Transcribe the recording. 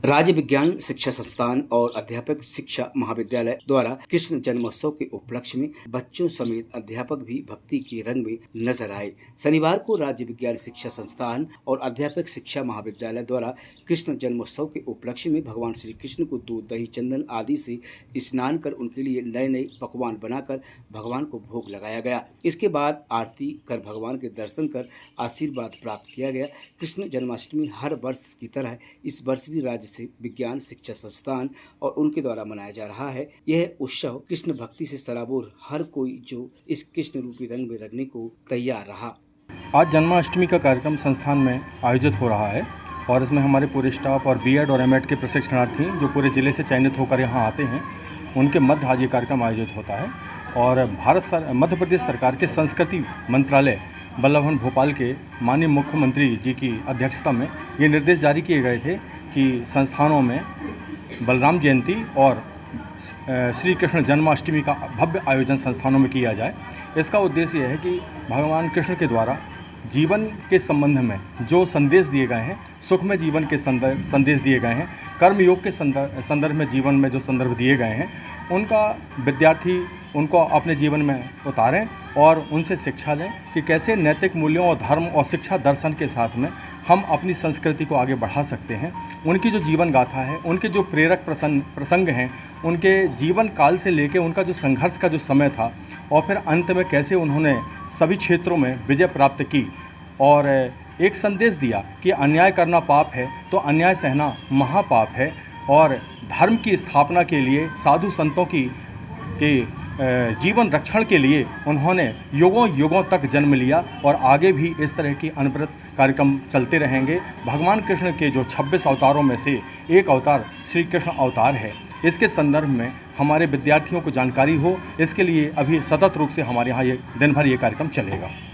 राज्य विज्ञान शिक्षा संस्थान और अध्यापक शिक्षा महाविद्यालय द्वारा कृष्ण जन्मोत्सव के उपलक्ष्य में बच्चों समेत अध्यापक भी भक्ति के रंग में नजर आए। शनिवार को राज्य विज्ञान शिक्षा संस्थान और अध्यापक शिक्षा महाविद्यालय द्वारा कृष्ण जन्मोत्सव के उपलक्ष्य में भगवान श्री कृष्ण को दूध दही चंदन आदि से स्नान कर उनके लिए नए नए पकवान बनाकर भगवान को भोग लगाया गया। इसके बाद आरती कर भगवान के दर्शन कर आशीर्वाद प्राप्त किया गया। कृष्ण जन्माष्टमी हर वर्ष की तरह इस वर्ष भी राज्य से विज्ञान शिक्षा संस्थान और उनके द्वारा मनाया जा रहा है। यह उत्सव कृष्ण भक्ति से सराबोर हर कोई जो इस कृष्ण रूपी रंग में रंगने को तैयार रहा। आज जन्माष्टमी का कार्यक्रम संस्थान में आयोजित हो रहा है और इसमें हमारे पूरे स्टाफ और बीएड और एमएड के प्रशिक्षणार्थी जो पूरे ज़िले से चयनित होकर यहाँ आते हैं, उनके मध्य आज ये कार्यक्रम आयोजित होता है। और मध्य प्रदेश सरकार के संस्कृति मंत्रालय बल्लभ भवन भोपाल के माननीय मुख्यमंत्री जी की अध्यक्षता में ये निर्देश जारी किए गए थे कि संस्थानों में बलराम जयंती और श्री कृष्ण जन्माष्टमी का भव्य आयोजन संस्थानों में किया जाए। इसका उद्देश्य यह है कि भगवान कृष्ण के द्वारा जीवन के संबंध में जो संदेश दिए गए हैं, सुखमय जीवन के संदेश दिए गए हैं, कर्मयोग के संदर्भ में जीवन में जो संदर्भ दिए गए हैं, उनका विद्यार्थी उनको अपने जीवन में उतारें और उनसे शिक्षा लें कि कैसे नैतिक मूल्यों और धर्म और शिक्षा दर्शन के साथ में हम अपनी संस्कृति को आगे बढ़ा सकते हैं। उनकी जो जीवन गाथा है, उनके जो प्रेरक प्रसंग हैं, उनके जीवन काल से लेकर उनका जो संघर्ष का जो समय था और फिर अंत में कैसे उन्होंने सभी क्षेत्रों में विजय प्राप्त की और एक संदेश दिया कि अन्याय करना पाप है तो अन्याय सहना महापाप है और धर्म की स्थापना के लिए साधु संतों के जीवन रक्षण के लिए उन्होंने युगों युगों तक जन्म लिया और आगे भी इस तरह की अनवरत कार्यक्रम चलते रहेंगे। भगवान कृष्ण के जो 26 अवतारों में से एक अवतार श्री कृष्ण अवतार है, इसके संदर्भ में हमारे विद्यार्थियों को जानकारी हो, इसके लिए अभी सतत रूप से हमारे यहाँ ये दिन भर ये कार्यक्रम चलेगा।